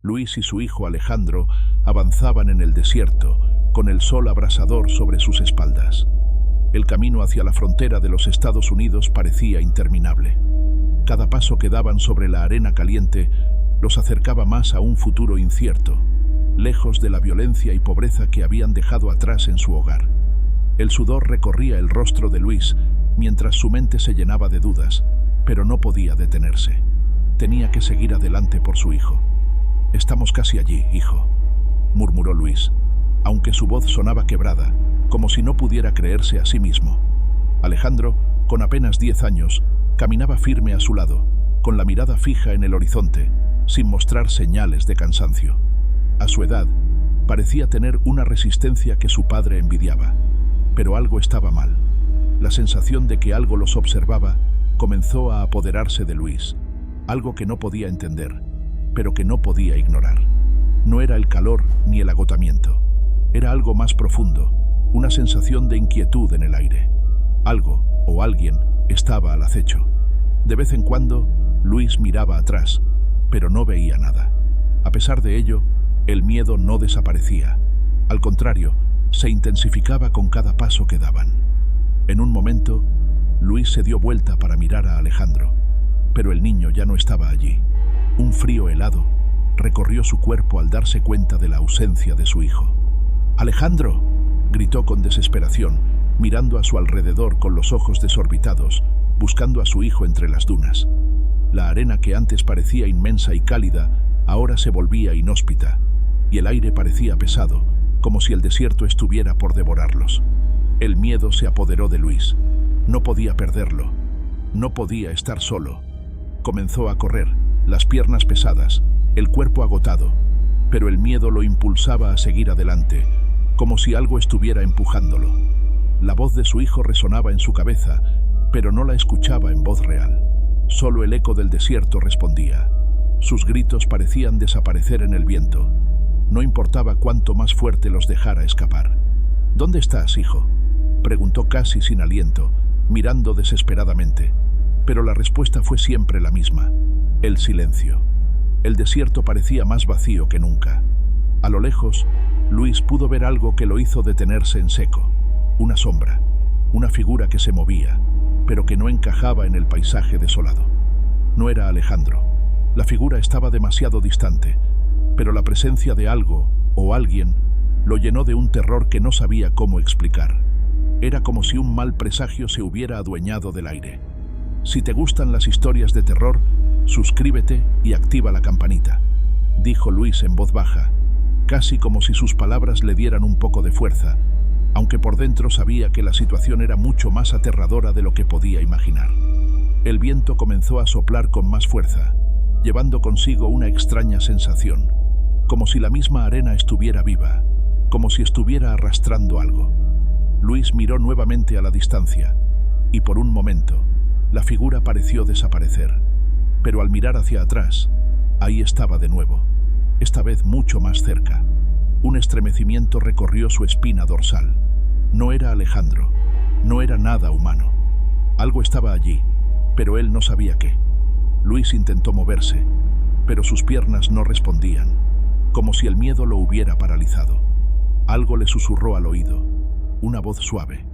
Luis y su hijo Alejandro avanzaban en el desierto, con el sol abrasador sobre sus espaldas. El camino hacia la frontera de los Estados Unidos parecía interminable. Cada paso que daban sobre la arena caliente los acercaba más a un futuro incierto, lejos de la violencia y pobreza que habían dejado atrás en su hogar. El sudor recorría el rostro de Luis mientras su mente se llenaba de dudas, pero no podía detenerse. Tenía que seguir adelante por su hijo. «Estamos casi allí, hijo», murmuró Luis, aunque su voz sonaba quebrada, como si no pudiera creerse a sí mismo. Alejandro, con apenas 10 años, caminaba firme a su lado, con la mirada fija en el horizonte, sin mostrar señales de cansancio. A su edad, parecía tener una resistencia que su padre envidiaba, pero algo estaba mal. La sensación de que algo los observaba comenzó a apoderarse de Luis, algo que no podía entender, pero que no podía ignorar. No era el calor ni el agotamiento, era algo más profundo, una sensación de inquietud en el aire. Algo o alguien estaba al acecho. De vez en cuando, Luis miraba atrás, pero no veía nada. A pesar de ello, el miedo no desaparecía. Al contrario, se intensificaba con cada paso que daban. En un momento, Luis se dio vuelta para mirar a Alejandro, pero el niño ya no estaba allí. Un frío helado recorrió su cuerpo al darse cuenta de la ausencia de su hijo. «¡Alejandro!», gritó con desesperación, mirando a su alrededor con los ojos desorbitados, buscando a su hijo entre las dunas. La arena que antes parecía inmensa y cálida, ahora se volvía inhóspita, y el aire parecía pesado, como si el desierto estuviera por devorarlos. El miedo se apoderó de Luis. No podía perderlo. No podía estar solo. Comenzó a correr, las piernas pesadas, el cuerpo agotado, pero el miedo lo impulsaba a seguir adelante, como si algo estuviera empujándolo. La voz de su hijo resonaba en su cabeza, pero no la escuchaba en voz real. Solo el eco del desierto respondía. Sus gritos parecían desaparecer en el viento. No importaba cuánto más fuerte los dejara escapar. «¿Dónde estás, hijo?», preguntó casi sin aliento, mirando desesperadamente. Pero la respuesta fue siempre la misma: el silencio. El desierto parecía más vacío que nunca. A lo lejos, Luis pudo ver algo que lo hizo detenerse en seco. Una sombra, una figura que se movía, pero que no encajaba en el paisaje desolado. No era Alejandro. La figura estaba demasiado distante, pero la presencia de algo o alguien lo llenó de un terror que no sabía cómo explicar. Era como si un mal presagio se hubiera adueñado del aire. Si te gustan las historias de terror, suscríbete y activa la campanita, dijo Luis en voz baja, casi como si sus palabras le dieran un poco de fuerza, aunque por dentro sabía que la situación era mucho más aterradora de lo que podía imaginar. El viento comenzó a soplar con más fuerza, llevando consigo una extraña sensación, como si la misma arena estuviera viva, como si estuviera arrastrando algo. Luis miró nuevamente a la distancia, y por un momento, la figura pareció desaparecer. Pero al mirar hacia atrás, ahí estaba de nuevo, esta vez mucho más cerca. Un estremecimiento recorrió su espina dorsal. No era Alejandro, no era nada humano. Algo estaba allí, pero él no sabía qué. Luis intentó moverse, pero sus piernas no respondían, como si el miedo lo hubiera paralizado. Algo le susurró al oído, una voz suave,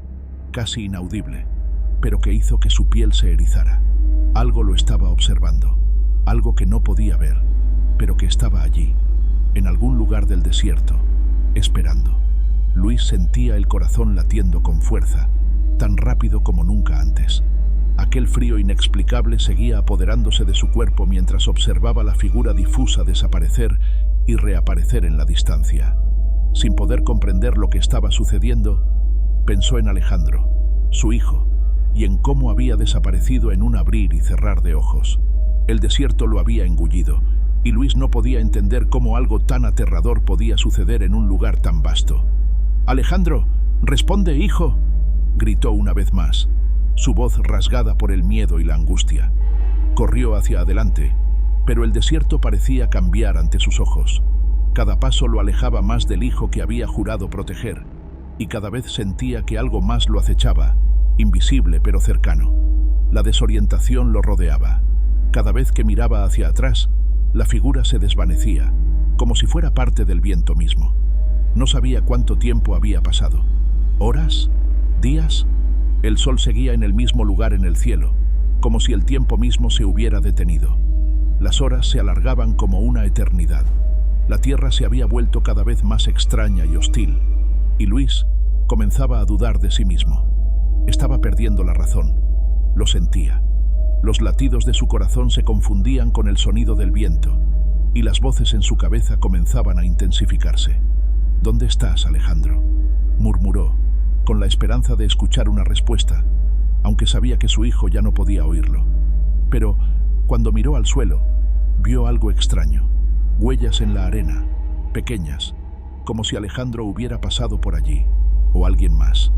casi inaudible, pero que hizo que su piel se erizara. Algo lo estaba observando, algo que no podía ver, pero que estaba allí, en algún lugar del desierto, esperando. Luis sentía el corazón latiendo con fuerza, tan rápido como nunca antes. Aquel frío inexplicable seguía apoderándose de su cuerpo mientras observaba la figura difusa desaparecer y reaparecer en la distancia. Sin poder comprender lo que estaba sucediendo, pensó en Alejandro, su hijo, y en cómo había desaparecido en un abrir y cerrar de ojos. El desierto lo había engullido, y Luis no podía entender cómo algo tan aterrador podía suceder en un lugar tan vasto. «Alejandro, responde, hijo», gritó una vez más, su voz rasgada por el miedo y la angustia. Corrió hacia adelante, pero el desierto parecía cambiar ante sus ojos. Cada paso lo alejaba más del hijo que había jurado proteger, y cada vez sentía que algo más lo acechaba, invisible pero cercano. La desorientación lo rodeaba. Cada vez que miraba hacia atrás, la figura se desvanecía, como si fuera parte del viento mismo. No sabía cuánto tiempo había pasado. ¿Horas? ¿Días? El sol seguía en el mismo lugar en el cielo, como si el tiempo mismo se hubiera detenido. Las horas se alargaban como una eternidad. La tierra se había vuelto cada vez más extraña y hostil, y Luis comenzaba a dudar de sí mismo. Estaba perdiendo la razón. Lo sentía. Los latidos de su corazón se confundían con el sonido del viento, y las voces en su cabeza comenzaban a intensificarse. «¿Dónde estás, Alejandro?», murmuró, con la esperanza de escuchar una respuesta, aunque sabía que su hijo ya no podía oírlo. Pero, cuando miró al suelo, vio algo extraño. Huellas en la arena, pequeñas, como si Alejandro hubiera pasado por allí, o alguien más.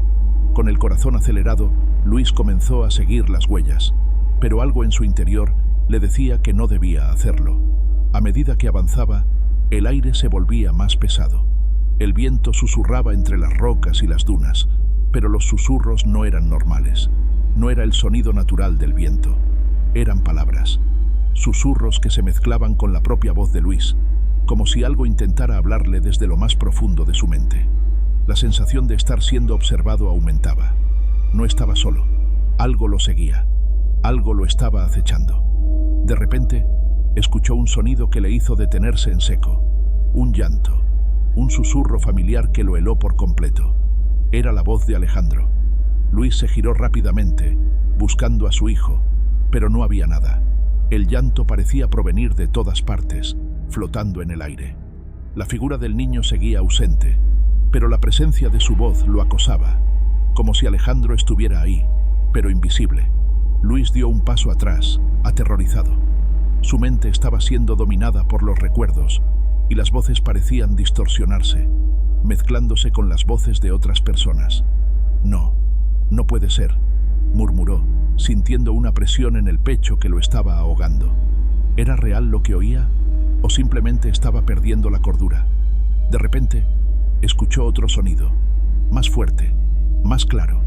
Con el corazón acelerado, Luis comenzó a seguir las huellas, pero algo en su interior le decía que no debía hacerlo. A medida que avanzaba, el aire se volvía más pesado. El viento susurraba entre las rocas y las dunas, pero los susurros no eran normales. No era el sonido natural del viento. Eran palabras. Susurros que se mezclaban con la propia voz de Luis, como si algo intentara hablarle desde lo más profundo de su mente. La sensación de estar siendo observado aumentaba. No estaba solo. Algo lo seguía. Algo lo estaba acechando. De repente, escuchó un sonido que le hizo detenerse en seco. Un llanto. Un susurro familiar que lo heló por completo. Era la voz de Alejandro. Luis se giró rápidamente, buscando a su hijo, pero no había nada. El llanto parecía provenir de todas partes, flotando en el aire. La figura del niño seguía ausente, pero la presencia de su voz lo acosaba, como si Alejandro estuviera ahí, pero invisible. Luis dio un paso atrás, aterrorizado. Su mente estaba siendo dominada por los recuerdos, y las voces parecían distorsionarse, mezclándose con las voces de otras personas. «No, no puede ser», murmuró, sintiendo una presión en el pecho que lo estaba ahogando. ¿Era real lo que oía? ¿O simplemente estaba perdiendo la cordura? De repente, escuchó otro sonido, más fuerte, más claro,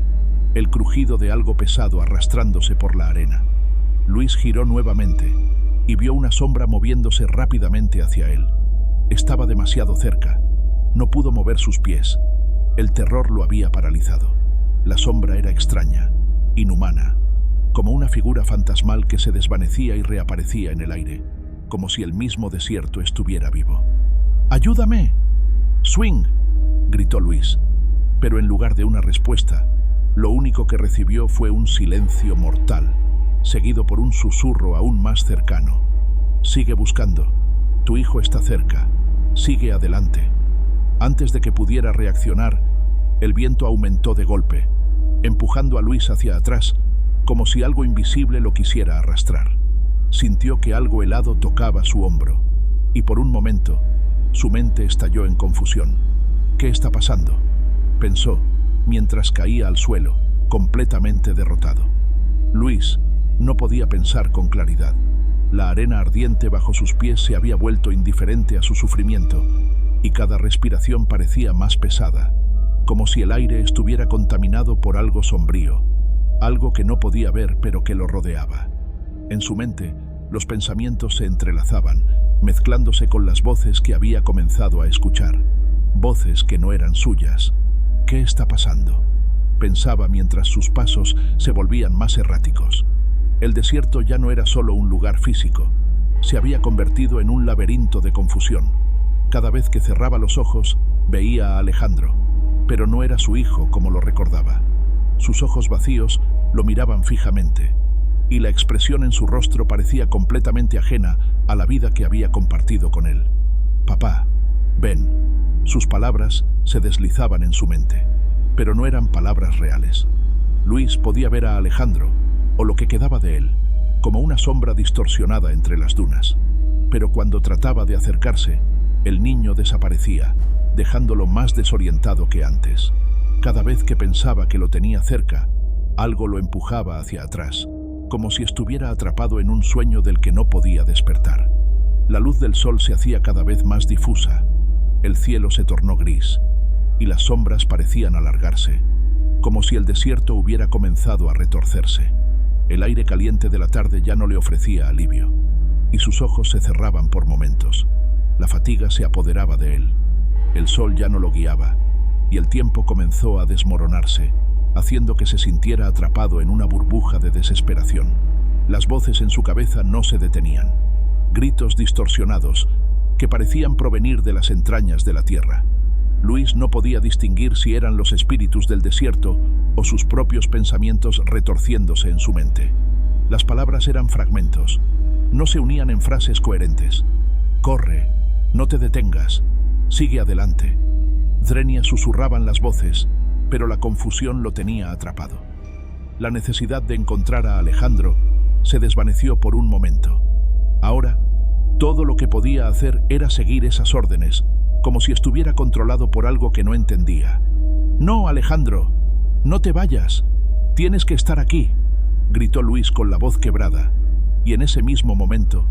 el crujido de algo pesado arrastrándose por la arena. Luis giró nuevamente y vio una sombra moviéndose rápidamente hacia él. Estaba demasiado cerca. No pudo mover sus pies. El terror lo había paralizado. La sombra era extraña, inhumana, como una figura fantasmal que se desvanecía y reaparecía en el aire, como si el mismo desierto estuviera vivo. «¡Ayúdame! ¡Swing!», gritó Luis, pero en lugar de una respuesta, lo único que recibió fue un silencio mortal, seguido por un susurro aún más cercano. «Sigue buscando. Tu hijo está cerca. Sigue adelante». Antes de que pudiera reaccionar, el viento aumentó de golpe, empujando a Luis hacia atrás, como si algo invisible lo quisiera arrastrar. Sintió que algo helado tocaba su hombro, y por un momento, su mente estalló en confusión. «¿Qué está pasando?», pensó, mientras caía al suelo, completamente derrotado. Luis no podía pensar con claridad. La arena ardiente bajo sus pies se había vuelto indiferente a su sufrimiento, y cada respiración parecía más pesada, como si el aire estuviera contaminado por algo sombrío, algo que no podía ver pero que lo rodeaba. En su mente, los pensamientos se entrelazaban, mezclándose con las voces que había comenzado a escuchar, voces que no eran suyas. «¿Qué está pasando?», pensaba mientras sus pasos se volvían más erráticos. El desierto ya no era solo un lugar físico, se había convertido en un laberinto de confusión. Cada vez que cerraba los ojos, veía a Alejandro, pero no era su hijo como lo recordaba. Sus ojos vacíos lo miraban fijamente, y la expresión en su rostro parecía completamente ajena a la vida que había compartido con él. «Papá, ven». Sus palabras se deslizaban en su mente, pero no eran palabras reales. Luis podía ver a Alejandro, o lo que quedaba de él, como una sombra distorsionada entre las dunas. Pero cuando trataba de acercarse, el niño desaparecía, dejándolo más desorientado que antes. Cada vez que pensaba que lo tenía cerca, algo lo empujaba hacia atrás, como si estuviera atrapado en un sueño del que no podía despertar. La luz del sol se hacía cada vez más difusa, el cielo se tornó gris, y las sombras parecían alargarse, como si el desierto hubiera comenzado a retorcerse. El aire caliente de la tarde ya no le ofrecía alivio, y sus ojos se cerraban por momentos. La fatiga se apoderaba de él. El sol ya no lo guiaba, y el tiempo comenzó a desmoronarse, haciendo que se sintiera atrapado en una burbuja de desesperación. Las voces en su cabeza no se detenían. Gritos distorsionados que parecían provenir de las entrañas de la tierra. Luis no podía distinguir si eran los espíritus del desierto o sus propios pensamientos retorciéndose en su mente. Las palabras eran fragmentos, no se unían en frases coherentes. «Corre, no te detengas, sigue adelante». Drenia susurraban las voces, pero la confusión lo tenía atrapado. La necesidad de encontrar a Alejandro se desvaneció por un momento. Ahora, todo lo que podía hacer era seguir esas órdenes, como si estuviera controlado por algo que no entendía. «No, Alejandro, no te vayas, tienes que estar aquí», gritó Luis con la voz quebrada, y en ese mismo momento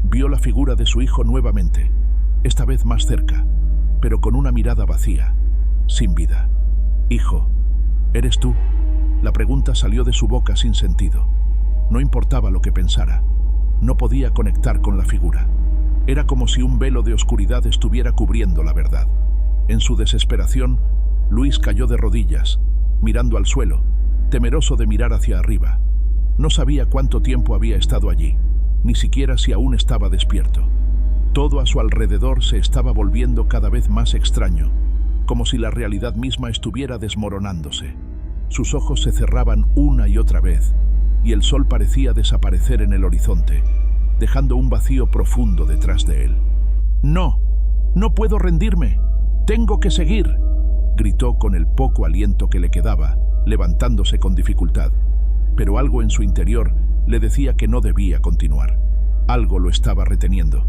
vio la figura de su hijo nuevamente, esta vez más cerca, pero con una mirada vacía, sin vida. «Hijo, ¿eres tú?». La pregunta salió de su boca sin sentido. No importaba lo que pensara, no podía conectar con la figura. Era como si un velo de oscuridad estuviera cubriendo la verdad. En su desesperación, Luis cayó de rodillas, mirando al suelo, temeroso de mirar hacia arriba. No sabía cuánto tiempo había estado allí, ni siquiera si aún estaba despierto. Todo a su alrededor se estaba volviendo cada vez más extraño, como si la realidad misma estuviera desmoronándose. Sus ojos se cerraban una y otra vez, y el sol parecía desaparecer en el horizonte, dejando un vacío profundo detrás de él. «No, no puedo rendirme, tengo que seguir», gritó con el poco aliento que le quedaba, levantándose con dificultad. Pero algo en su interior le decía que no debía continuar. Algo lo estaba reteniendo,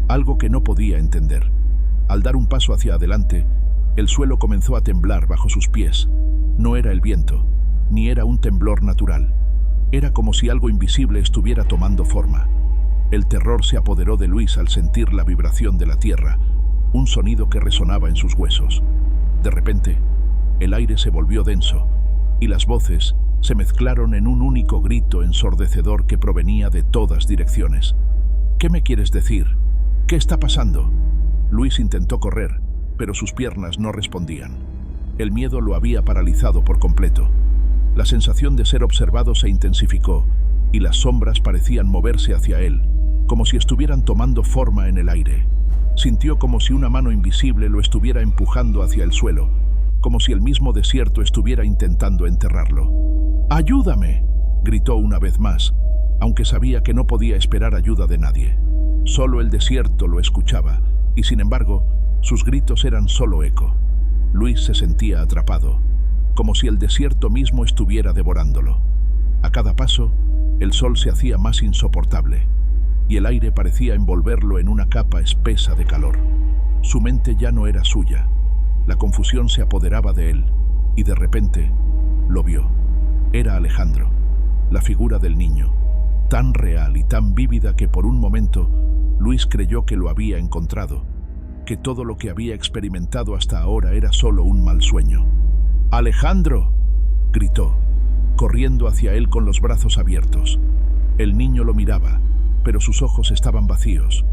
algo que no podía entender. Al dar un paso hacia adelante, el suelo comenzó a temblar bajo sus pies. No era el viento, ni era un temblor natural. Era como si algo invisible estuviera tomando forma. El terror se apoderó de Luis al sentir la vibración de la tierra, un sonido que resonaba en sus huesos. De repente, el aire se volvió denso, y las voces se mezclaron en un único grito ensordecedor que provenía de todas direcciones. «¿Qué me quieres decir? ¿Qué está pasando?». Luis intentó correr, pero sus piernas no respondían. El miedo lo había paralizado por completo. La sensación de ser observado se intensificó, y las sombras parecían moverse hacia él, como si estuvieran tomando forma en el aire. Sintió como si una mano invisible lo estuviera empujando hacia el suelo, como si el mismo desierto estuviera intentando enterrarlo. «¡Ayúdame!», gritó una vez más, aunque sabía que no podía esperar ayuda de nadie. Solo el desierto lo escuchaba, y sin embargo, sus gritos eran solo eco. Luis se sentía atrapado, como si el desierto mismo estuviera devorándolo. A cada paso, el sol se hacía más insoportable, y el aire parecía envolverlo en una capa espesa de calor. Su mente ya no era suya. La confusión se apoderaba de él, y de repente lo vio. Era Alejandro, la figura del niño, tan real y tan vívida que por un momento Luis creyó que lo había encontrado, que todo lo que había experimentado hasta ahora era solo un mal sueño. «¡Alejandro!», gritó, corriendo hacia él con los brazos abiertos. El niño lo miraba, pero sus ojos estaban vacíos,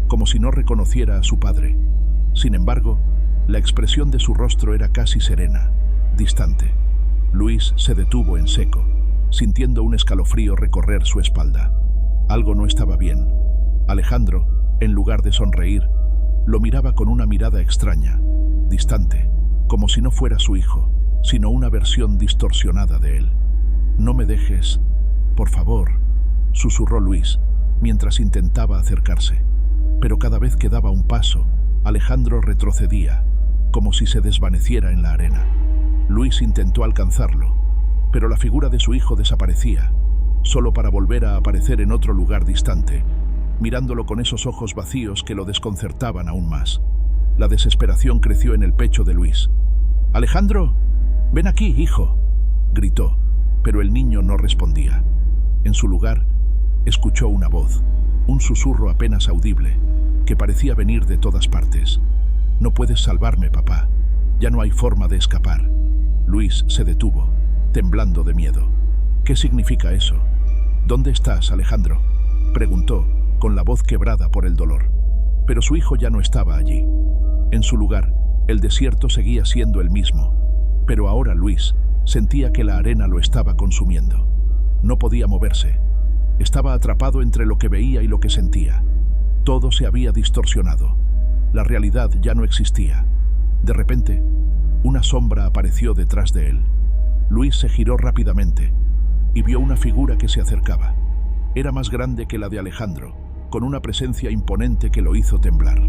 como si no reconociera a su padre. Sin embargo, la expresión de su rostro era casi serena, distante. Luis se detuvo en seco, sintiendo un escalofrío recorrer su espalda. Algo no estaba bien. Alejandro, en lugar de sonreír, lo miraba con una mirada extraña, distante, como si no fuera su hijo, sino una versión distorsionada de él. «No me dejes, por favor», susurró Luis, mientras intentaba acercarse. Pero cada vez que daba un paso, Alejandro retrocedía, como si se desvaneciera en la arena. Luis intentó alcanzarlo, pero la figura de su hijo desaparecía, solo para volver a aparecer en otro lugar distante, mirándolo con esos ojos vacíos que lo desconcertaban aún más. La desesperación creció en el pecho de Luis. «¡Alejandro! ¡Ven aquí, hijo!», gritó, pero el niño no respondía. En su lugar, escuchó una voz, un susurro apenas audible, que parecía venir de todas partes. «No puedes salvarme, papá. Ya no hay forma de escapar». Luis se detuvo, temblando de miedo. «¿Qué significa eso? ¿Dónde estás, Alejandro?», preguntó, con la voz quebrada por el dolor. Pero su hijo ya no estaba allí. En su lugar, el desierto seguía siendo el mismo, pero ahora Luis sentía que la arena lo estaba consumiendo. No podía moverse. Estaba atrapado entre lo que veía y lo que sentía. Todo se había distorsionado. La realidad ya no existía. De repente, una sombra apareció detrás de él. Luis se giró rápidamente y vio una figura que se acercaba. Era más grande que la de Alejandro, con una presencia imponente que lo hizo temblar.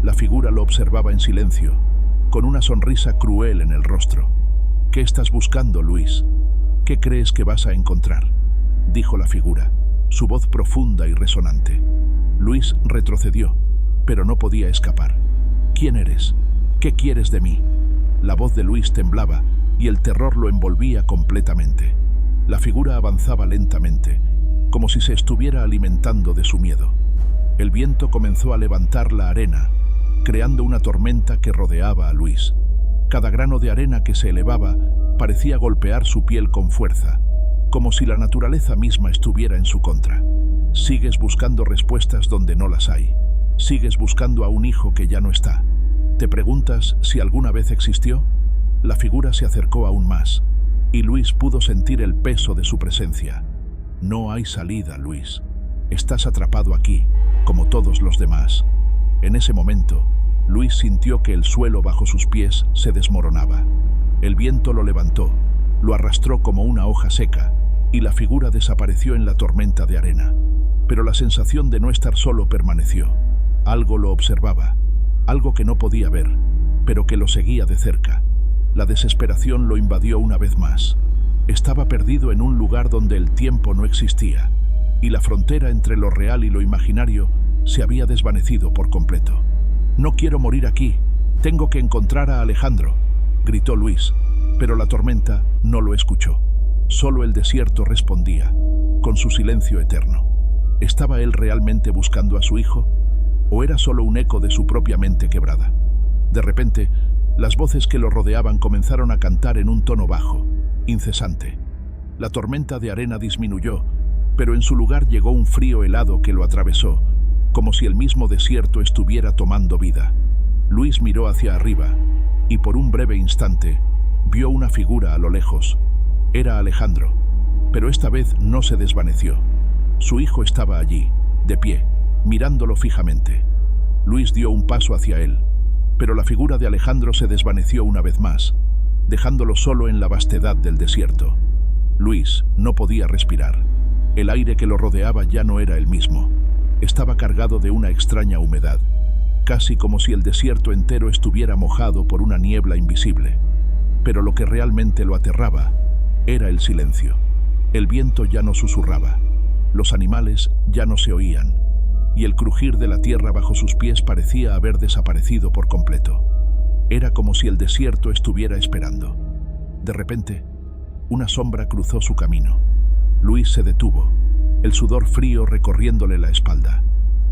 La figura lo observaba en silencio, con una sonrisa cruel en el rostro. «¿Qué estás buscando, Luis? ¿Qué crees que vas a encontrar?», dijo la figura, su voz profunda y resonante. Luis retrocedió, pero no podía escapar. «¿Quién eres? ¿Qué quieres de mí?». La voz de Luis temblaba y el terror lo envolvía completamente. La figura avanzaba lentamente, como si se estuviera alimentando de su miedo. El viento comenzó a levantar la arena, creando una tormenta que rodeaba a Luis. Cada grano de arena que se elevaba parecía golpear su piel con fuerza, como si la naturaleza misma estuviera en su contra. Sigues buscando respuestas donde no las hay. Sigues buscando a un hijo que ya no está. ¿Te preguntas si alguna vez existió? La figura se acercó aún más, y Luis pudo sentir el peso de su presencia. No hay salida, Luis. Estás atrapado aquí, como todos los demás. En ese momento, Luis sintió que el suelo bajo sus pies se desmoronaba. El viento lo levantó, lo arrastró como una hoja seca, y la figura desapareció en la tormenta de arena. Pero la sensación de no estar solo permaneció. Algo lo observaba, algo que no podía ver, pero que lo seguía de cerca. La desesperación lo invadió una vez más. Estaba perdido en un lugar donde el tiempo no existía, y la frontera entre lo real y lo imaginario se había desvanecido por completo. «No quiero morir aquí, tengo que encontrar a Alejandro», gritó Luis, pero la tormenta no lo escuchó. Solo el desierto respondía, con su silencio eterno. ¿Estaba él realmente buscando a su hijo? ¿O era solo un eco de su propia mente quebrada? De repente, las voces que lo rodeaban comenzaron a cantar en un tono bajo, incesante. La tormenta de arena disminuyó, pero en su lugar llegó un frío helado que lo atravesó, como si el mismo desierto estuviera tomando vida. Luis miró hacia arriba, y por un breve instante, vio una figura a lo lejos. Era Alejandro, pero esta vez no se desvaneció. Su hijo estaba allí, de pie, mirándolo fijamente. Luis dio un paso hacia él, pero la figura de Alejandro se desvaneció una vez más, dejándolo solo en la vastedad del desierto. Luis no podía respirar. El aire que lo rodeaba ya no era el mismo. Estaba cargado de una extraña humedad, casi como si el desierto entero estuviera mojado por una niebla invisible. Pero lo que realmente lo aterraba era el silencio. El viento ya no susurraba, los animales ya no se oían, y el crujir de la tierra bajo sus pies parecía haber desaparecido por completo. Era como si el desierto estuviera esperando. De repente, una sombra cruzó su camino. Luis se detuvo, el sudor frío recorriéndole la espalda.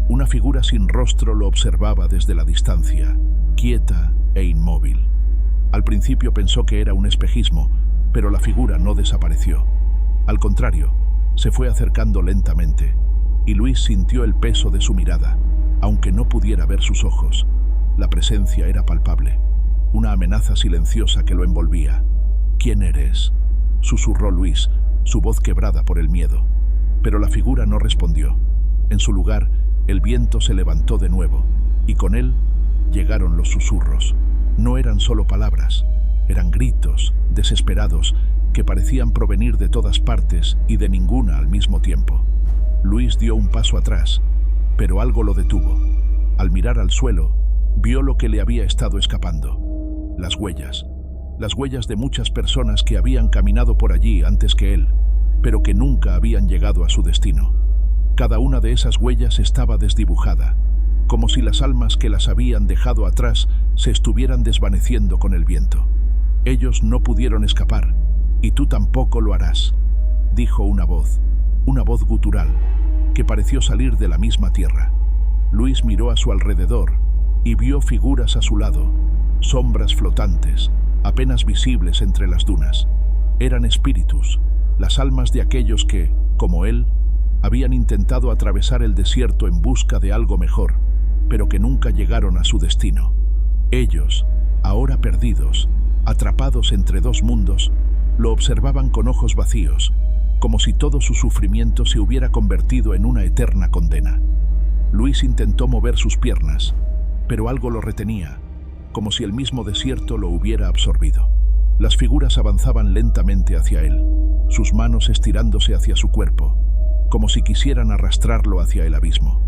Una figura sin rostro lo observaba desde la distancia, quieta e inmóvil. Al principio pensó que era un espejismo, pero la figura no desapareció. Al contrario, se fue acercando lentamente, y Luis sintió el peso de su mirada, aunque no pudiera ver sus ojos. La presencia era palpable, una amenaza silenciosa que lo envolvía. «¿Quién eres?», susurró Luis, su voz quebrada por el miedo. Pero la figura no respondió. En su lugar, el viento se levantó de nuevo, y con él llegaron los susurros. No eran solo palabras, eran gritos desesperados que parecían provenir de todas partes y de ninguna al mismo tiempo. Luis dio un paso atrás, pero algo lo detuvo. Al mirar al suelo, vio lo que le había estado escapando. Las huellas de muchas personas que habían caminado por allí antes que él, pero que nunca habían llegado a su destino. Cada una de esas huellas estaba desdibujada, como si las almas que las habían dejado atrás se estuvieran desvaneciendo con el viento. «Ellos no pudieron escapar, y tú tampoco lo harás», dijo una voz gutural, que pareció salir de la misma tierra. Luis miró a su alrededor y vio figuras a su lado, sombras flotantes, apenas visibles entre las dunas. Eran espíritus, las almas de aquellos que, como él, habían intentado atravesar el desierto en busca de algo mejor, pero que nunca llegaron a su destino. Ellos, ahora perdidos, atrapados entre dos mundos, lo observaban con ojos vacíos, como si todo su sufrimiento se hubiera convertido en una eterna condena. Luis intentó mover sus piernas, pero algo lo retenía, como si el mismo desierto lo hubiera absorbido. Las figuras avanzaban lentamente hacia él, sus manos estirándose hacia su cuerpo, como si quisieran arrastrarlo hacia el abismo.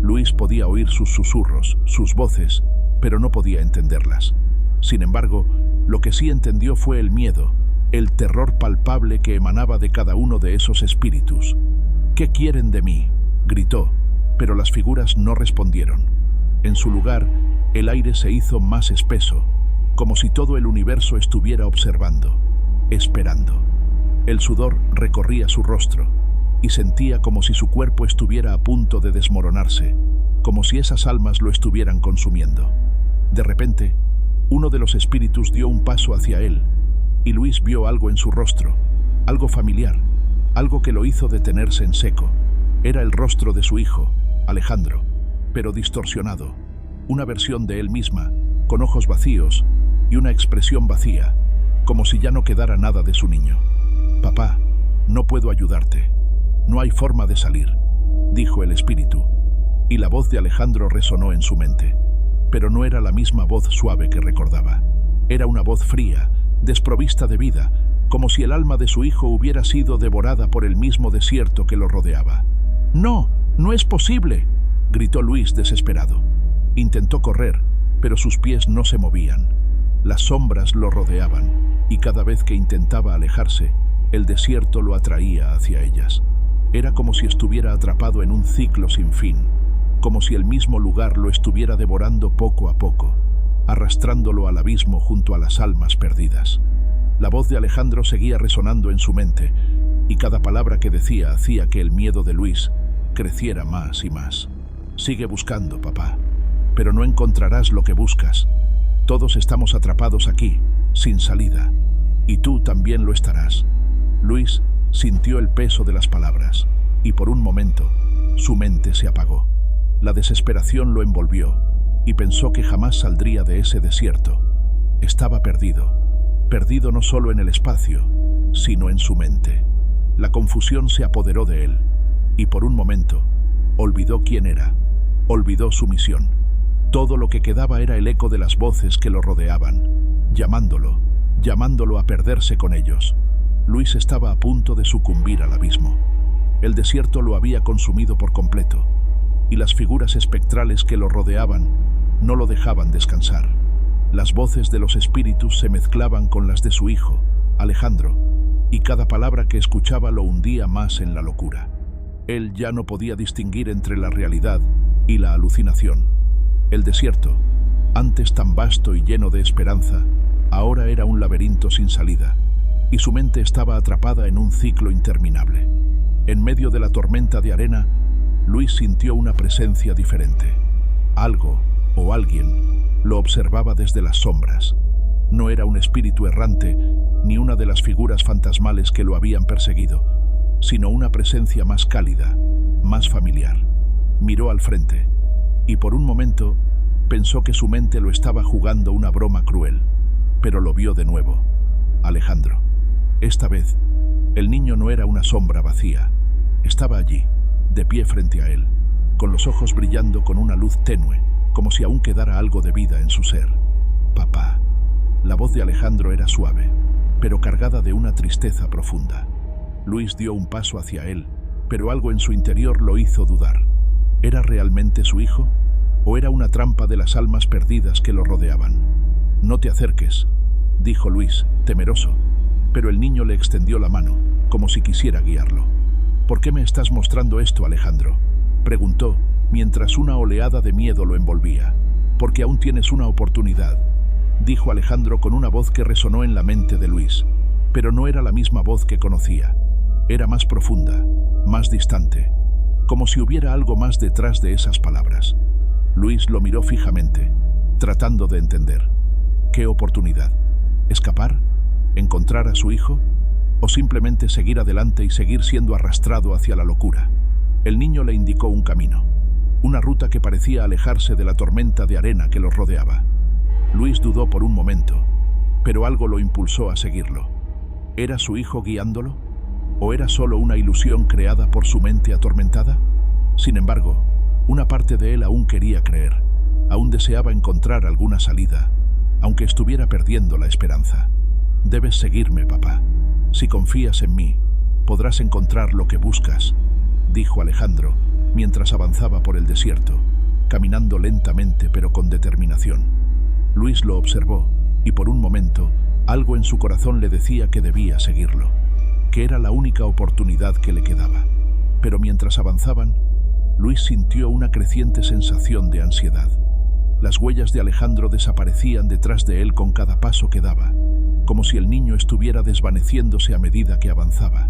Luis podía oír sus susurros, sus voces, pero no podía entenderlas. Sin embargo, lo que sí entendió fue el miedo, el terror palpable que emanaba de cada uno de esos espíritus. «¿Qué quieren de mí?», gritó, pero las figuras no respondieron. En su lugar, el aire se hizo más espeso, como si todo el universo estuviera observando, esperando. El sudor recorría su rostro, y sentía como si su cuerpo estuviera a punto de desmoronarse, como si esas almas lo estuvieran consumiendo. De repente, uno de los espíritus dio un paso hacia él, y Luis vio algo en su rostro, algo familiar, algo que lo hizo detenerse en seco. Era el rostro de su hijo, Alejandro, pero distorsionado, una versión de él misma, con ojos vacíos y una expresión vacía, como si ya no quedara nada de su niño. «Papá, no puedo ayudarte. No hay forma de salir», dijo el espíritu, y la voz de Alejandro resonó en su mente. Pero no era la misma voz suave que recordaba. Era una voz fría, desprovista de vida, como si el alma de su hijo hubiera sido devorada por el mismo desierto que lo rodeaba. «¡No! ¡No es posible!», gritó Luis desesperado. Intentó correr, pero sus pies no se movían. Las sombras lo rodeaban, y cada vez que intentaba alejarse, el desierto lo atraía hacia ellas. Era como si estuviera atrapado en un ciclo sin fin, como si el mismo lugar lo estuviera devorando poco a poco, arrastrándolo al abismo junto a las almas perdidas. La voz de Alejandro seguía resonando en su mente, y cada palabra que decía hacía que el miedo de Luis creciera más y más. «Sigue buscando, papá, pero no encontrarás lo que buscas. Todos estamos atrapados aquí, sin salida, y tú también lo estarás». Luis sintió el peso de las palabras, y por un momento, su mente se apagó. La desesperación lo envolvió, y pensó que jamás saldría de ese desierto. Estaba perdido, perdido no solo en el espacio, sino en su mente. La confusión se apoderó de él, y por un momento, olvidó quién era, olvidó su misión. Todo lo que quedaba era el eco de las voces que lo rodeaban, llamándolo a perderse con ellos. Luis estaba a punto de sucumbir al abismo. El desierto lo había consumido por completo, y las figuras espectrales que lo rodeaban no lo dejaban descansar. Las voces de los espíritus se mezclaban con las de su hijo, Alejandro, y cada palabra que escuchaba lo hundía más en la locura. Él ya no podía distinguir entre la realidad y la alucinación. El desierto, antes tan vasto y lleno de esperanza, ahora era un laberinto sin salida, y su mente estaba atrapada en un ciclo interminable. En medio de la tormenta de arena, Luis sintió una presencia diferente. Algo, o alguien, lo observaba desde las sombras. No era un espíritu errante, ni una de las figuras fantasmales que lo habían perseguido, sino una presencia más cálida, más familiar. Miró al frente, y por un momento pensó que su mente lo estaba jugando una broma cruel, pero lo vio de nuevo. Alejandro. Esta vez, el niño no era una sombra vacía. Estaba allí, de pie frente a él, con los ojos brillando con una luz tenue, como si aún quedara algo de vida en su ser. «Papá». La voz de Alejandro era suave, pero cargada de una tristeza profunda. Luis dio un paso hacia él, pero algo en su interior lo hizo dudar. ¿Era realmente su hijo? ¿O era una trampa de las almas perdidas que lo rodeaban? «No te acerques», dijo Luis, temeroso, pero el niño le extendió la mano, como si quisiera guiarlo. «¿Por qué me estás mostrando esto, Alejandro?», preguntó, mientras una oleada de miedo lo envolvía. «Porque aún tienes una oportunidad», dijo Alejandro con una voz que resonó en la mente de Luis, pero no era la misma voz que conocía. Era más profunda, más distante, como si hubiera algo más detrás de esas palabras. Luis lo miró fijamente, tratando de entender. ¿Qué oportunidad? ¿Escapar? ¿Encontrar a su hijo? ¿O simplemente seguir adelante y seguir siendo arrastrado hacia la locura? El niño le indicó un camino. una ruta que parecía alejarse de la tormenta de arena que los rodeaba. Luis dudó por un momento, pero algo lo impulsó a seguirlo. ¿Era su hijo guiándolo? ¿O era solo una ilusión creada por su mente atormentada? Sin embargo, una parte de él aún quería creer, aún deseaba encontrar alguna salida, aunque estuviera perdiendo la esperanza. «Debes seguirme, papá. Si confías en mí, podrás encontrar lo que buscas», dijo Alejandro, mientras avanzaba por el desierto, caminando lentamente pero con determinación. Luis lo observó, y por un momento, algo en su corazón le decía que debía seguirlo, que era la única oportunidad que le quedaba. Pero mientras avanzaban, Luis sintió una creciente sensación de ansiedad. Las huellas de Alejandro desaparecían detrás de él con cada paso que daba, como si el niño estuviera desvaneciéndose a medida que avanzaba.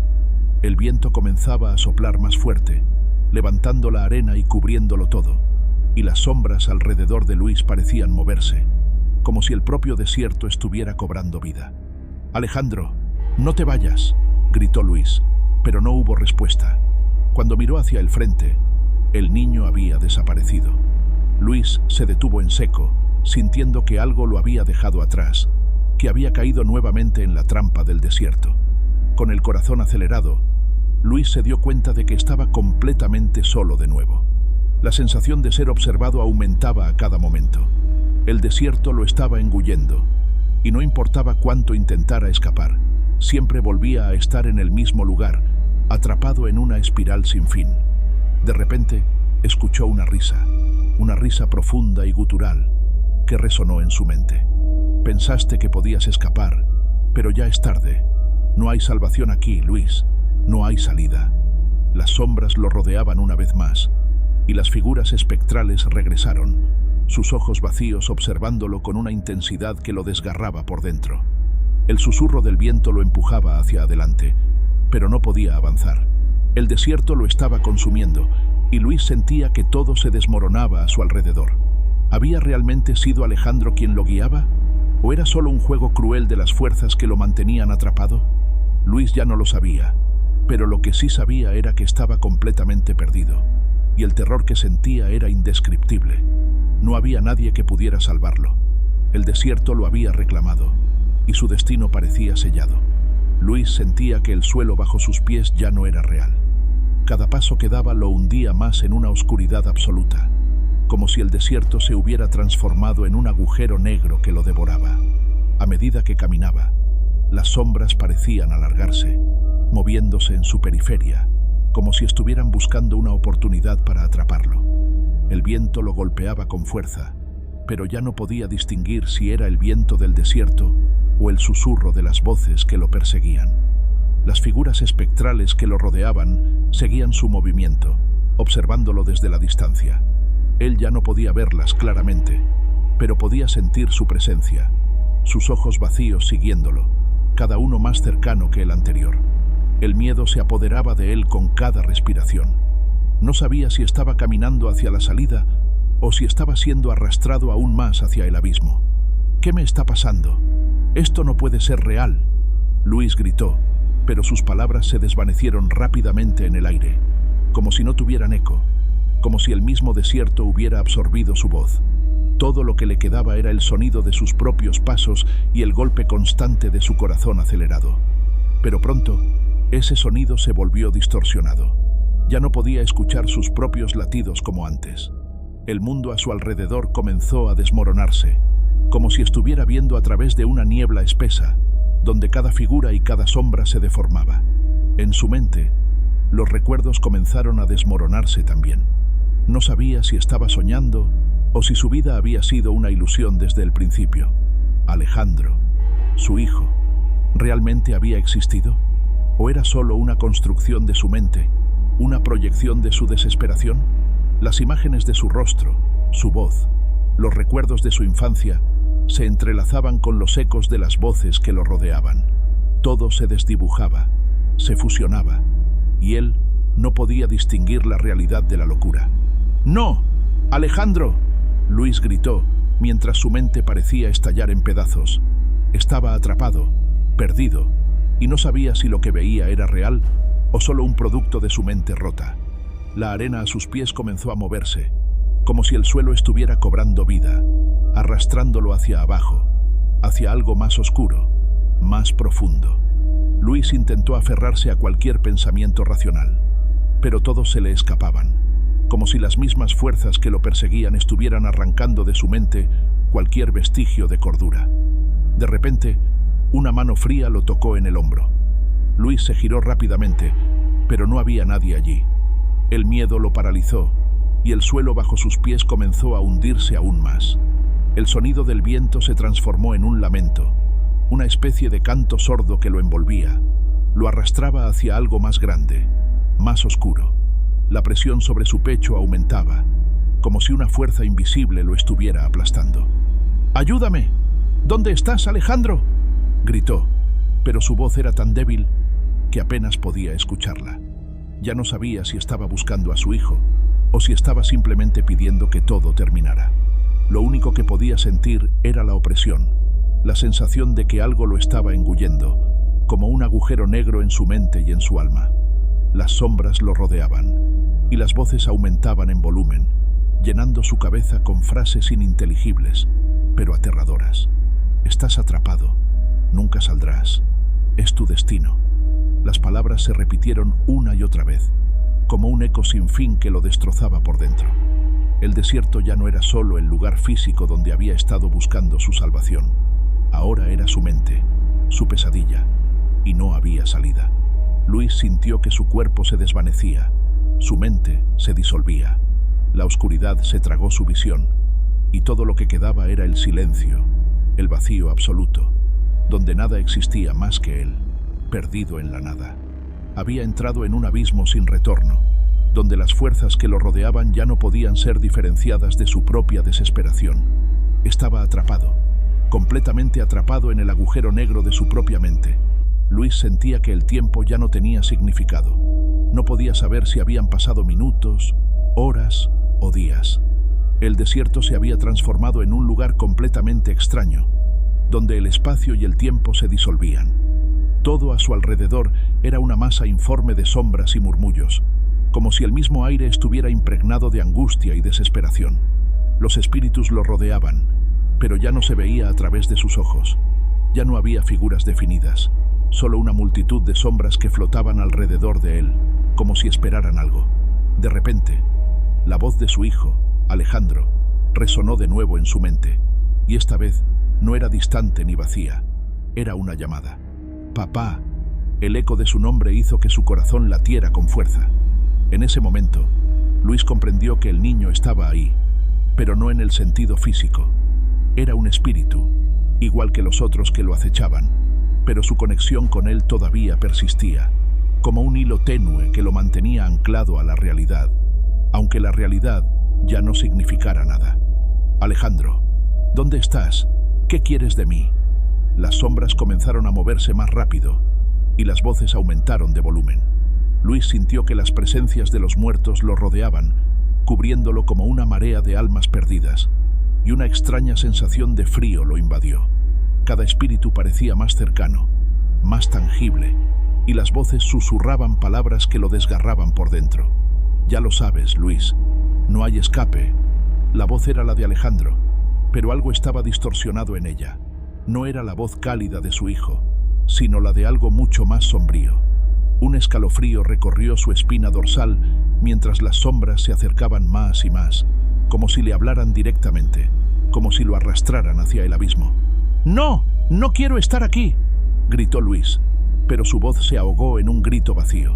El viento comenzaba a soplar más fuerte, levantando la arena y cubriéndolo todo, y las sombras alrededor de Luis parecían moverse, como si el propio desierto estuviera cobrando vida. «Alejandro, no te vayas», gritó Luis, pero no hubo respuesta. Cuando miró hacia el frente, el niño había desaparecido. Luis se detuvo en seco, sintiendo que algo lo había dejado atrás, que había caído nuevamente en la trampa del desierto. Con el corazón acelerado, Luis se dio cuenta de que estaba completamente solo de nuevo. La sensación de ser observado aumentaba a cada momento. El desierto lo estaba engullendo, y no importaba cuánto intentara escapar, siempre volvía a estar en el mismo lugar, atrapado en una espiral sin fin. De repente, escuchó una risa profunda y gutural, que resonó en su mente. «Pensaste que podías escapar, pero ya es tarde. No hay salvación aquí, Luis. No hay salida». Las sombras lo rodeaban una vez más, y las figuras espectrales regresaron, sus ojos vacíos observándolo con una intensidad que lo desgarraba por dentro. El susurro del viento lo empujaba hacia adelante, pero no podía avanzar. El desierto lo estaba consumiendo, y Luis sentía que todo se desmoronaba a su alrededor. ¿Había realmente sido Alejandro quien lo guiaba? ¿O era solo un juego cruel de las fuerzas que lo mantenían atrapado? Luis ya no lo sabía, pero lo que sí sabía era que estaba completamente perdido, y el terror que sentía era indescriptible. No había nadie que pudiera salvarlo. El desierto lo había reclamado, y su destino parecía sellado. Luis sentía que el suelo bajo sus pies ya no era real. Cada paso que daba lo hundía más en una oscuridad absoluta, como si el desierto se hubiera transformado en un agujero negro que lo devoraba. A medida que caminaba, las sombras parecían alargarse, moviéndose en su periferia, como si estuvieran buscando una oportunidad para atraparlo. El viento lo golpeaba con fuerza, pero ya no podía distinguir si era el viento del desierto o el susurro de las voces que lo perseguían. Las figuras espectrales que lo rodeaban seguían su movimiento, observándolo desde la distancia. Él ya no podía verlas claramente, pero podía sentir su presencia, sus ojos vacíos siguiéndolo, cada uno más cercano que el anterior. El miedo se apoderaba de él con cada respiración. No sabía si estaba caminando hacia la salida o si estaba siendo arrastrado aún más hacia el abismo. «¿Qué me está pasando? Esto no puede ser real», Luis gritó, pero sus palabras se desvanecieron rápidamente en el aire, como si no tuvieran eco, como si el mismo desierto hubiera absorbido su voz. Todo lo que le quedaba era el sonido de sus propios pasos y el golpe constante de su corazón acelerado. Pero pronto, ese sonido se volvió distorsionado. Ya no podía escuchar sus propios latidos como antes. El mundo a su alrededor comenzó a desmoronarse, como si estuviera viendo a través de una niebla espesa, donde cada figura y cada sombra se deformaba. En su mente, los recuerdos comenzaron a desmoronarse también. No sabía si estaba soñando o si su vida había sido una ilusión desde el principio. Alejandro, su hijo, ¿realmente había existido? ¿O era solo una construcción de su mente, una proyección de su desesperación? Las imágenes de su rostro, su voz, los recuerdos de su infancia, se entrelazaban con los ecos de las voces que lo rodeaban. Todo se desdibujaba, se fusionaba, y él no podía distinguir la realidad de la locura. «¡No! ¡Alejandro!», Luis gritó, mientras su mente parecía estallar en pedazos. Estaba atrapado, perdido, y no sabía si lo que veía era real o solo un producto de su mente rota. La arena a sus pies comenzó a moverse, como si el suelo estuviera cobrando vida, arrastrándolo hacia abajo, hacia algo más oscuro, más profundo. Luis intentó aferrarse a cualquier pensamiento racional, pero todos se le escapaban, como si las mismas fuerzas que lo perseguían estuvieran arrancando de su mente cualquier vestigio de cordura. De repente, una mano fría lo tocó en el hombro. Luis se giró rápidamente, pero no había nadie allí. El miedo lo paralizó, y el suelo bajo sus pies comenzó a hundirse aún más. El sonido del viento se transformó en un lamento, una especie de canto sordo que lo envolvía. Lo arrastraba hacia algo más grande, más oscuro. La presión sobre su pecho aumentaba, como si una fuerza invisible lo estuviera aplastando. ¡Ayúdame! ¿Dónde estás, Alejandro?, gritó, pero su voz era tan débil que apenas podía escucharla. Ya no sabía si estaba buscando a su hijo o si estaba simplemente pidiendo que todo terminara. Lo único que podía sentir era la opresión, la sensación de que algo lo estaba engullendo, como un agujero negro en su mente y en su alma. Las sombras lo rodeaban, y las voces aumentaban en volumen, llenando su cabeza con frases ininteligibles, pero aterradoras. Estás atrapado, nunca saldrás, es tu destino. Las palabras se repitieron una y otra vez, como un eco sin fin que lo destrozaba por dentro. El desierto ya no era solo el lugar físico donde había estado buscando su salvación. Ahora era su mente, su pesadilla, y no había salida. Luis sintió que su cuerpo se desvanecía, su mente se disolvía. La oscuridad se tragó su visión, y todo lo que quedaba era el silencio, el vacío absoluto, donde nada existía más que él, perdido en la nada. Había entrado en un abismo sin retorno, donde las fuerzas que lo rodeaban ya no podían ser diferenciadas de su propia desesperación. Estaba atrapado, completamente atrapado en el agujero negro de su propia mente. Luis sentía que el tiempo ya no tenía significado. No podía saber si habían pasado minutos, horas o días. El desierto se había transformado en un lugar completamente extraño, donde el espacio y el tiempo se disolvían. Todo a su alrededor era una masa informe de sombras y murmullos, como si el mismo aire estuviera impregnado de angustia y desesperación. Los espíritus lo rodeaban, pero ya no se veía a través de sus ojos. Ya no había figuras definidas, solo una multitud de sombras que flotaban alrededor de él, como si esperaran algo. De repente, la voz de su hijo, Alejandro, resonó de nuevo en su mente, y esta vez no era distante ni vacía, era una llamada. «Papá». El eco de su nombre hizo que su corazón latiera con fuerza. En ese momento, Luis comprendió que el niño estaba ahí, pero no en el sentido físico. Era un espíritu, igual que los otros que lo acechaban, pero su conexión con él todavía persistía, como un hilo tenue que lo mantenía anclado a la realidad, aunque la realidad ya no significara nada. «Alejandro, ¿dónde estás? ¿Qué quieres de mí?». Las sombras comenzaron a moverse más rápido, y las voces aumentaron de volumen. Luis sintió que las presencias de los muertos lo rodeaban, cubriéndolo como una marea de almas perdidas, y una extraña sensación de frío lo invadió. Cada espíritu parecía más cercano, más tangible, y las voces susurraban palabras que lo desgarraban por dentro. «Ya lo sabes, Luis, no hay escape». La voz era la de Alejandro, pero algo estaba distorsionado en ella. No era la voz cálida de su hijo, sino la de algo mucho más sombrío. Un escalofrío recorrió su espina dorsal mientras las sombras se acercaban más y más, como si le hablaran directamente, como si lo arrastraran hacia el abismo. «¡No! ¡No quiero estar aquí!», gritó Luis, pero su voz se ahogó en un grito vacío.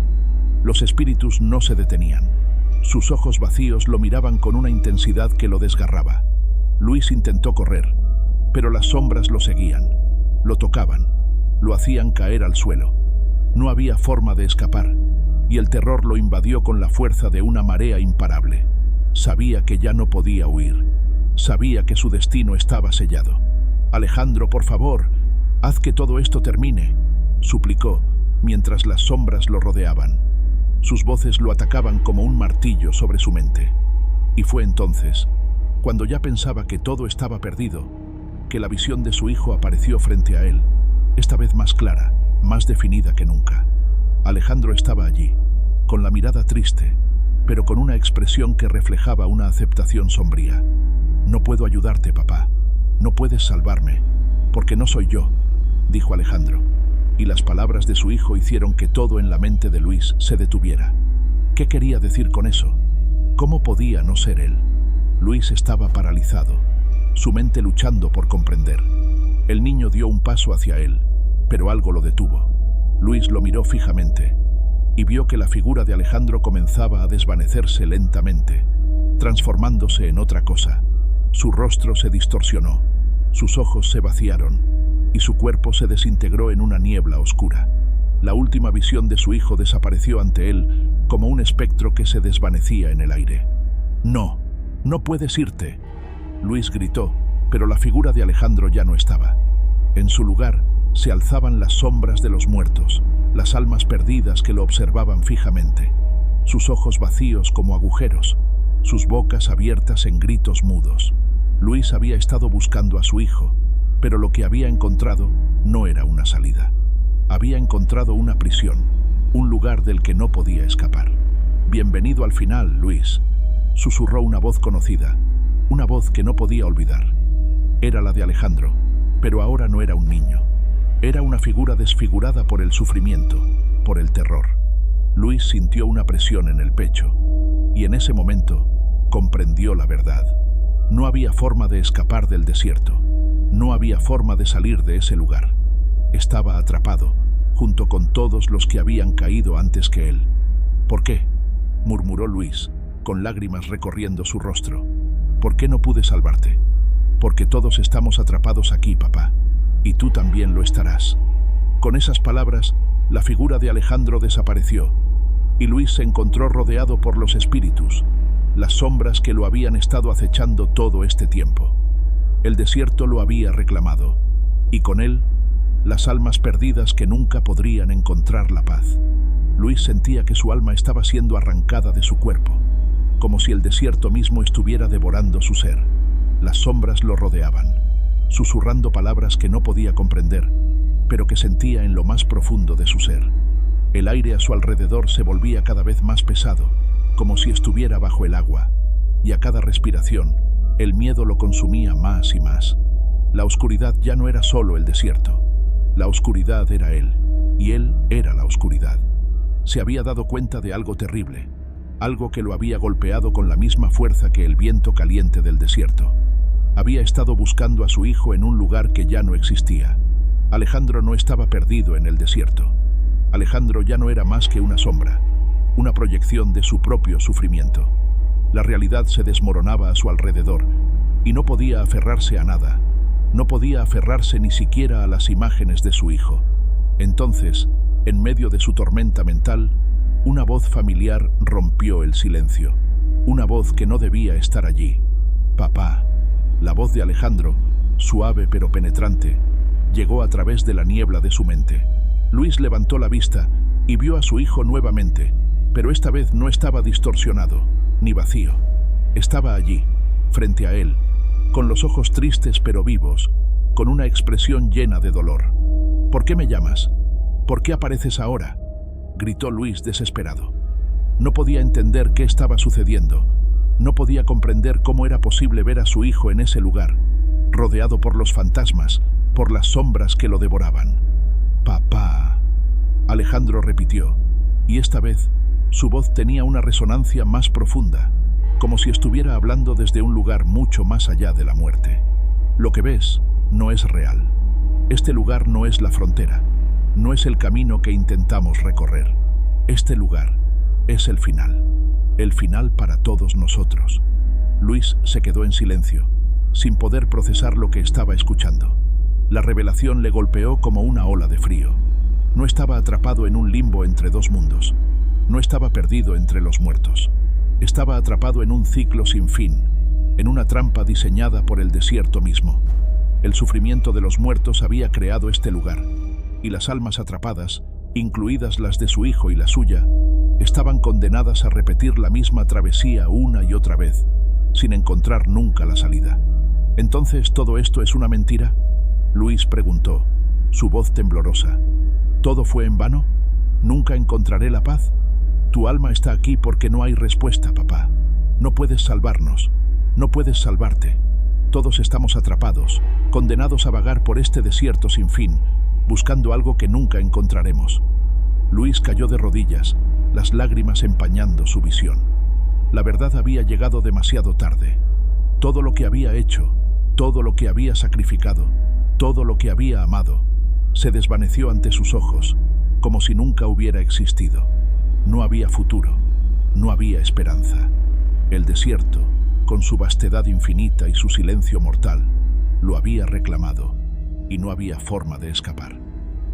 Los espíritus no se detenían. Sus ojos vacíos lo miraban con una intensidad que lo desgarraba. Luis intentó correr, pero las sombras lo seguían, lo tocaban, lo hacían caer al suelo. No había forma de escapar, y el terror lo invadió con la fuerza de una marea imparable. Sabía que ya no podía huir. Sabía que su destino estaba sellado. «Alejandro, por favor, haz que todo esto termine», suplicó, mientras las sombras lo rodeaban. Sus voces lo atacaban como un martillo sobre su mente. Y fue entonces, cuando ya pensaba que todo estaba perdido, que la visión de su hijo apareció frente a él, esta vez más clara, más definida que nunca. Alejandro estaba allí, con la mirada triste, pero con una expresión que reflejaba una aceptación sombría. «No puedo ayudarte, papá. No puedes salvarme, porque no soy yo», dijo Alejandro, y las palabras de su hijo hicieron que todo en la mente de Luis se detuviera. ¿Qué quería decir con eso? ¿Cómo podía no ser él? Luis estaba paralizado, su mente luchando por comprender. El niño dio un paso hacia él, pero algo lo detuvo. Luis lo miró fijamente y vio que la figura de Alejandro comenzaba a desvanecerse lentamente, transformándose en otra cosa. Su rostro se distorsionó, sus ojos se vaciaron y su cuerpo se desintegró en una niebla oscura. La última visión de su hijo desapareció ante él como un espectro que se desvanecía en el aire. «No, no puedes irte», Luis gritó, pero la figura de Alejandro ya no estaba. En su lugar se alzaban las sombras de los muertos, las almas perdidas que lo observaban fijamente, sus ojos vacíos como agujeros, sus bocas abiertas en gritos mudos. Luis había estado buscando a su hijo, pero lo que había encontrado no era una salida. Había encontrado una prisión, un lugar del que no podía escapar. «Bienvenido al final, Luis», susurró una voz conocida, una voz que no podía olvidar. Era la de Alejandro, pero ahora no era un niño. Era una figura desfigurada por el sufrimiento, por el terror. Luis sintió una presión en el pecho, y en ese momento comprendió la verdad. No había forma de escapar del desierto. No había forma de salir de ese lugar. Estaba atrapado, junto con todos los que habían caído antes que él. «¿Por qué?», murmuró Luis, con lágrimas recorriendo su rostro. «¿Por qué no pude salvarte?». «Porque todos estamos atrapados aquí, papá, y tú también lo estarás». Con esas palabras, la figura de Alejandro desapareció, y Luis se encontró rodeado por los espíritus, las sombras que lo habían estado acechando todo este tiempo. El desierto lo había reclamado, y con él, las almas perdidas que nunca podrían encontrar la paz. Luis sentía que su alma estaba siendo arrancada de su cuerpo, como si el desierto mismo estuviera devorando su ser. Las sombras lo rodeaban, susurrando palabras que no podía comprender, pero que sentía en lo más profundo de su ser. El aire a su alrededor se volvía cada vez más pesado, como si estuviera bajo el agua, y a cada respiración, el miedo lo consumía más y más. La oscuridad ya no era solo el desierto. La oscuridad era él, y él era la oscuridad. Se había dado cuenta de algo terrible, algo que lo había golpeado con la misma fuerza que el viento caliente del desierto. Había estado buscando a su hijo en un lugar que ya no existía. Alejandro no estaba perdido en el desierto. Alejandro ya no era más que una sombra, una proyección de su propio sufrimiento. La realidad se desmoronaba a su alrededor, y no podía aferrarse a nada. No podía aferrarse ni siquiera a las imágenes de su hijo. Entonces, en medio de su tormenta mental, una voz familiar rompió el silencio. Una voz que no debía estar allí. «Papá». La voz de Alejandro, suave pero penetrante, llegó a través de la niebla de su mente. Luis levantó la vista y vio a su hijo nuevamente, pero esta vez no estaba distorsionado, ni vacío. Estaba allí, frente a él, con los ojos tristes pero vivos, con una expresión llena de dolor. «¿Por qué me llamas? ¿Por qué apareces ahora?», gritó Luis desesperado. No podía entender qué estaba sucediendo. No podía comprender cómo era posible ver a su hijo en ese lugar, rodeado por los fantasmas, por las sombras que lo devoraban. «Papá», Alejandro repitió, y esta vez su voz tenía una resonancia más profunda, como si estuviera hablando desde un lugar mucho más allá de la muerte. «Lo que ves no es real. Este lugar no es la frontera, no es el camino que intentamos recorrer. Este lugar es el final para todos nosotros». Luis se quedó en silencio, sin poder procesar lo que estaba escuchando. La revelación le golpeó como una ola de frío. No estaba atrapado en un limbo entre dos mundos. No estaba perdido entre los muertos. Estaba atrapado en un ciclo sin fin, en una trampa diseñada por el desierto mismo. El sufrimiento de los muertos había creado este lugar, y las almas atrapadas, incluidas las de su hijo y la suya, estaban condenadas a repetir la misma travesía una y otra vez, sin encontrar nunca la salida. «¿Entonces todo esto es una mentira?», Luis preguntó, su voz temblorosa. «¿Todo fue en vano? ¿Nunca encontraré la paz?». Tu alma está aquí porque no hay respuesta, papá. No puedes salvarnos. No puedes salvarte. Todos estamos atrapados, condenados a vagar por este desierto sin fin, buscando algo que nunca encontraremos. Luis cayó de rodillas, las lágrimas empañando su visión. La verdad había llegado demasiado tarde. Todo lo que había hecho, todo lo que había sacrificado, todo lo que había amado, se desvaneció ante sus ojos, como si nunca hubiera existido. No había futuro, no había esperanza. El desierto, con su vastedad infinita y su silencio mortal, lo había reclamado, y no había forma de escapar.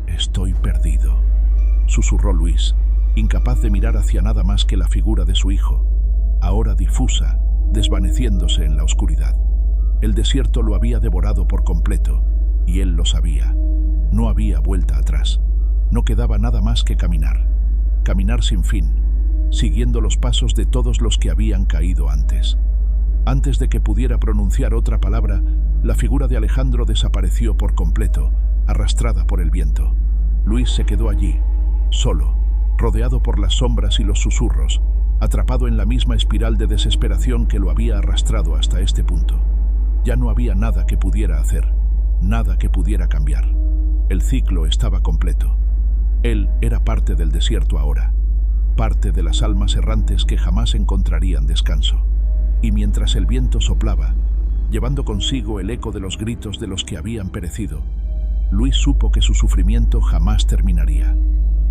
«Estoy perdido», susurró Luis, incapaz de mirar hacia nada más que la figura de su hijo, ahora difusa, desvaneciéndose en la oscuridad. El desierto lo había devorado por completo, y él lo sabía. No había vuelta atrás. No quedaba nada más que caminar. Caminar sin fin, siguiendo los pasos de todos los que habían caído antes. Antes de que pudiera pronunciar otra palabra, la figura de Alejandro desapareció por completo, arrastrada por el viento. Luis se quedó allí, solo, rodeado por las sombras y los susurros, atrapado en la misma espiral de desesperación que lo había arrastrado hasta este punto. Ya no había nada que pudiera hacer, nada que pudiera cambiar. El ciclo estaba completo. Él era parte del desierto ahora, parte de las almas errantes que jamás encontrarían descanso. Y mientras el viento soplaba, llevando consigo el eco de los gritos de los que habían perecido, Luis supo que su sufrimiento jamás terminaría.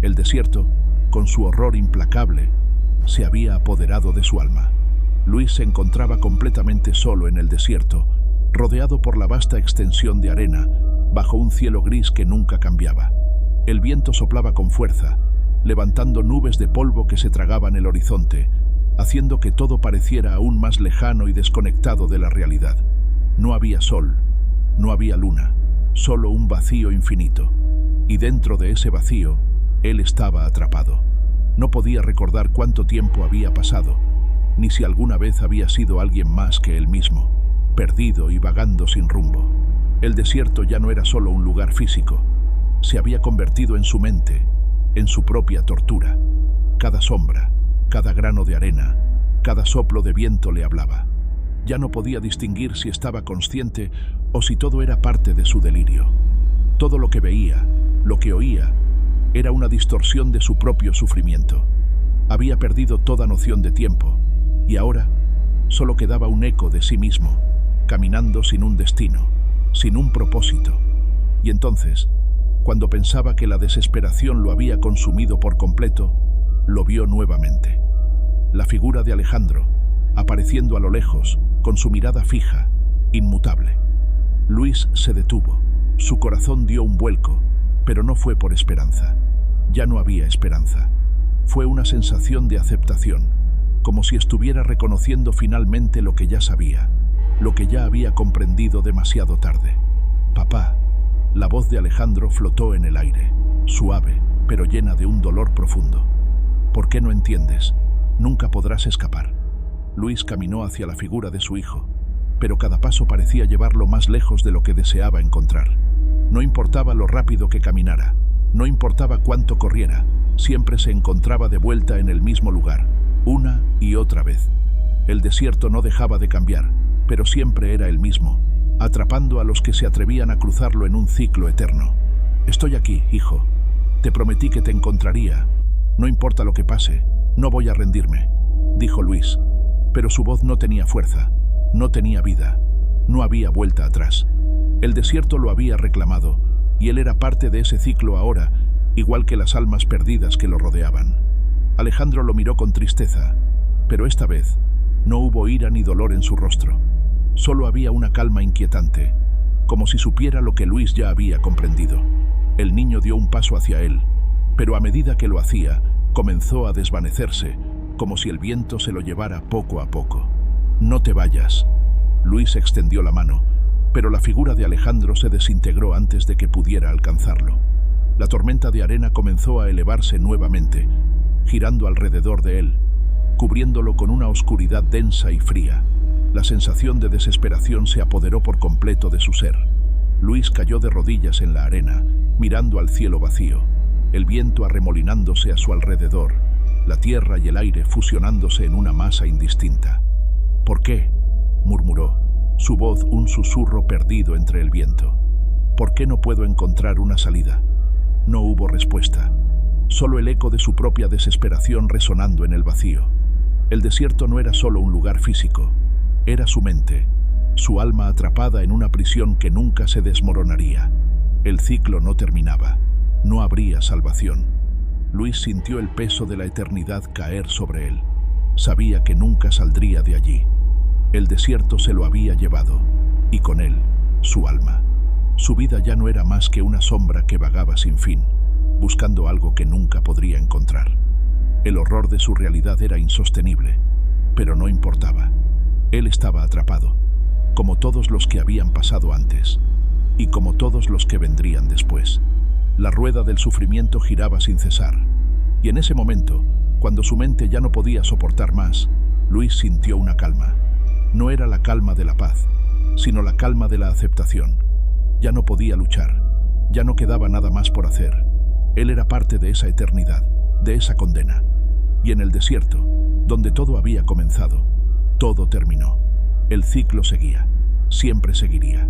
El desierto, con su horror implacable, se había apoderado de su alma. Luis se encontraba completamente solo en el desierto, rodeado por la vasta extensión de arena, bajo un cielo gris que nunca cambiaba. El viento soplaba con fuerza, levantando nubes de polvo que se tragaban el horizonte, haciendo que todo pareciera aún más lejano y desconectado de la realidad. No había sol, no había luna, solo un vacío infinito. Y dentro de ese vacío, él estaba atrapado. No podía recordar cuánto tiempo había pasado, ni si alguna vez había sido alguien más que él mismo, perdido y vagando sin rumbo. El desierto ya no era solo un lugar físico, se había convertido en su mente, en su propia tortura. Cada sombra, cada grano de arena, cada soplo de viento le hablaba. Ya no podía distinguir si estaba consciente o si todo era parte de su delirio. Todo lo que veía, lo que oía, era una distorsión de su propio sufrimiento. Había perdido toda noción de tiempo, y ahora solo quedaba un eco de sí mismo, caminando sin un destino, sin un propósito. Y entonces, cuando pensaba que la desesperación lo había consumido por completo, lo vio nuevamente. La figura de Alejandro, apareciendo a lo lejos, con su mirada fija, inmutable. Luis se detuvo. Su corazón dio un vuelco, pero no fue por esperanza. Ya no había esperanza. Fue una sensación de aceptación, como si estuviera reconociendo finalmente lo que ya sabía, lo que ya había comprendido demasiado tarde. «Papá». La voz de Alejandro flotó en el aire, suave, pero llena de un dolor profundo. «¿Por qué no entiendes? Nunca podrás escapar». Luis caminó hacia la figura de su hijo, pero cada paso parecía llevarlo más lejos de lo que deseaba encontrar. No importaba lo rápido que caminara, no importaba cuánto corriera, siempre se encontraba de vuelta en el mismo lugar, una y otra vez. El desierto no dejaba de cambiar, pero siempre era el mismo, atrapando a los que se atrevían a cruzarlo en un ciclo eterno. «Estoy aquí, hijo. Te prometí que te encontraría. No importa lo que pase, no voy a rendirme», dijo Luis, pero su voz no tenía fuerza, no tenía vida, no había vuelta atrás. El desierto lo había reclamado, y él era parte de ese ciclo ahora, igual que las almas perdidas que lo rodeaban. Alejandro lo miró con tristeza, pero esta vez no hubo ira ni dolor en su rostro. Solo había una calma inquietante, como si supiera lo que Luis ya había comprendido. El niño dio un paso hacia él, pero a medida que lo hacía, comenzó a desvanecerse, como si el viento se lo llevara poco a poco. «No te vayas». Luis extendió la mano, pero la figura de Alejandro se desintegró antes de que pudiera alcanzarlo. La tormenta de arena comenzó a elevarse nuevamente, girando alrededor de él, cubriéndolo con una oscuridad densa y fría. La sensación de desesperación se apoderó por completo de su ser. Luis cayó de rodillas en la arena, mirando al cielo vacío, el viento arremolinándose a su alrededor, la tierra y el aire fusionándose en una masa indistinta. ¿Por qué?, murmuró, su voz un susurro perdido entre el viento. ¿Por qué no puedo encontrar una salida? No hubo respuesta, solo el eco de su propia desesperación resonando en el vacío. El desierto no era solo un lugar físico, era su mente, su alma atrapada en una prisión que nunca se desmoronaría. El ciclo no terminaba, no habría salvación. Luis sintió el peso de la eternidad caer sobre él. Sabía que nunca saldría de allí. El desierto se lo había llevado, y con él, su alma. Su vida ya no era más que una sombra que vagaba sin fin, buscando algo que nunca podría encontrar. El horror de su realidad era insostenible, pero no importaba. Él estaba atrapado, como todos los que habían pasado antes, y como todos los que vendrían después. La rueda del sufrimiento giraba sin cesar, y en ese momento, cuando su mente ya no podía soportar más, Luis sintió una calma. No era la calma de la paz, sino la calma de la aceptación. Ya no podía luchar, ya no quedaba nada más por hacer. Él era parte de esa eternidad, de esa condena. Y en el desierto, donde todo había comenzado, todo terminó. El ciclo seguía, siempre seguiría.